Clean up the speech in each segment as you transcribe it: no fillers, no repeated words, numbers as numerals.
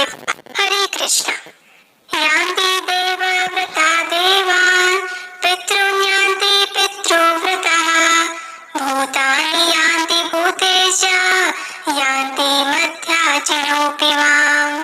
हरे कृष्ण। यान्ति देवव्रता देवान् पितॄन् यान्ति पितृव्रताः भूतानि यान्ति भूतेश यान्ति मध्याजनोऽपि माम्।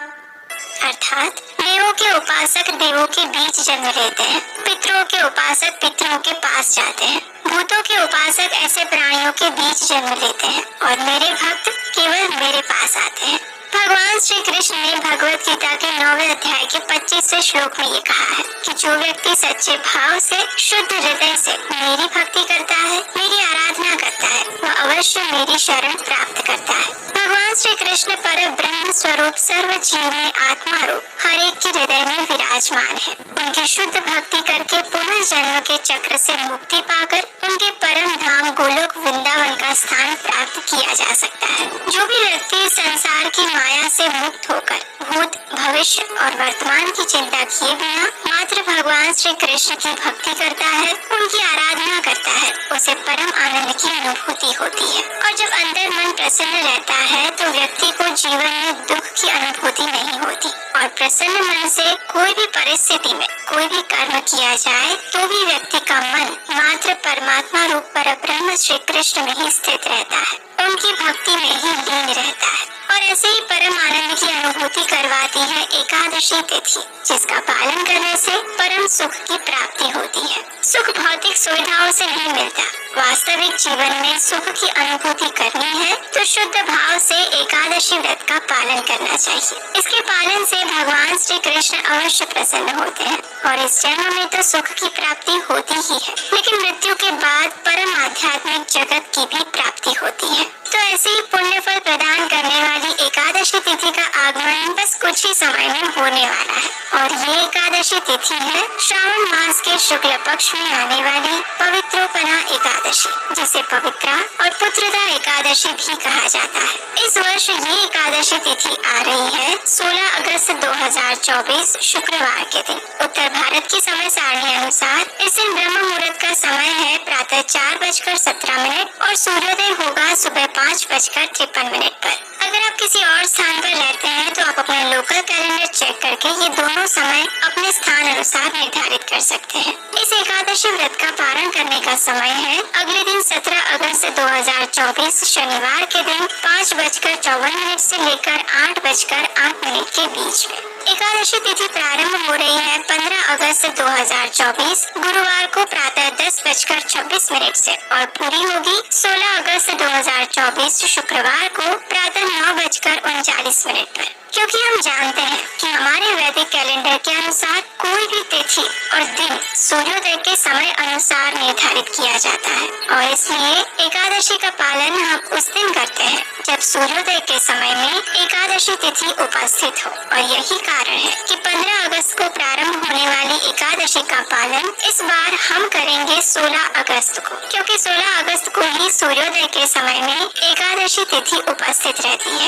अर्थात देवों के उपासक देवों के बीच जन्म लेते हैं, पितरों के उपासक पितरों के पास जाते हैं, भूतों के उपासक ऐसे प्राणियों के बीच जन्म लेते हैं और मेरे भक्त केवल मेरे पास आते हैं। भगवान श्री कृष्ण ने भगवत गीता के 9वें अध्याय के 25वें श्लोक में ये कहा है कि जो व्यक्ति सच्चे भाव से शुद्ध हृदय से मेरी भक्ति करता है, मेरी आराधना करता है, वह अवश्य मेरी शरण प्राप्त करता है। भगवान श्री कृष्ण पर ब्रह्म स्वरूप सर्व जीवनी आत्मा रूप हर एक के हृदय में विराजमान है। उनकी शुद्ध भक्ति करके पुनर्जन्म के चक्र से मुक्ति पाकर उनके परम धाम गोलोक वृंदावन का स्थान प्राप्त किया जा सकता है। जो भी व्यक्ति संसार की माया से मुक्त होकर भूत भविष्य और वर्तमान की चिंता किए बिना मात्र भगवान श्री कृष्ण की भक्ति करता है, उनकी आराधना करता है, उसे परम आनंद की अनुभूति होती है। और जब अंतर मन प्रसन्न रहता है तो व्यक्ति को जीवन में दुख की अनुभूति नहीं होती और प्रसन्न मन से कोई भी परिस्थिति में कोई भी कर्म किया जाए तो भी व्यक्ति का मन मात्र परमात्मा रूप पर ब्रह्म श्री कृष्ण में ही स्थित रहता है, उनकी भक्ति में ही लीन रहता है। और ऐसे ही परम आनंद की अनुभूति करवाती है एकादशी तिथि, जिसका पालन करने से परम सुख की प्राप्ति होती है। सुख भौतिक सुविधाओं से नहीं मिलता, वास्तविक जीवन में सुख की अनुभूति करनी है तो शुद्ध भाव से एकादशी व्रत का पालन करना चाहिए। इसके पालन से भगवान श्री कृष्ण अवश्य प्रसन्न होते हैं और इस जन्म में तो सुख की प्राप्ति होती ही है, लेकिन मृत्यु के बाद परम आध्यात्मिक जगत की भी प्राप्ति होती है। तो ऐसे ही पुण्य फल प्रदान करने वाली एकादशी तिथि का आगमन बस कुछ ही समय में होने वाला है और ये एकादशी तिथि है श्रावण मास के शुक्ल पक्ष में आने वाली पवित्रोपना एकादशी, जिसे पवित्रा और पुत्रदा एकादशी भी कहा जाता है। इस वर्ष ये एकादशी तिथि आ रही है 16 अगस्त 2024 शुक्रवार के दिन। उत्तर भारत की समय सारणी अनुसार इस दिन ब्रह्म मुहूर्त का समय है प्रातः 4:17 और सूर्योदय होगा सुबह 5:53 पर। अगर आप किसी और स्थान पर रहते हैं तो आप अपना लोकल कैलेंडर चेक करके ये दोनों समय अपने स्थान अनुसार निर्धारित कर सकते हैं। इस एकादशी व्रत का पारण करने का समय है अगले दिन 17 अगस्त 2024 शनिवार के दिन 5:54 से लेकर 8:08 के बीच में। एकादशी तिथि प्रारंभ हो रही है 15 अगस्त 2024 गुरुवार को प्रातः 10:26 से और पूरी होगी 16 अगस्त 2024 शुक्रवार को प्रातः 9:39 पर। क्योंकि हम जानते हैं कि हमारे वैदिक कैलेंडर के अनुसार कोई भी तिथि और दिन सूर्योदय के समय अनुसार निर्धारित किया जाता है और इसलिए एकादशी का पालन हम उस दिन करते हैं जब सूर्योदय के समय में एकादशी तिथि उपस्थित हो। और यही कारण है कि 15 अगस्त को प्रारंभ होने वाली एकादशी का पालन इस बार हम करेंगे 16 अगस्त को, क्योंकि 16 अगस्त को ही सूर्योदय के समय में एकादशी तिथि उपस्थित रहती है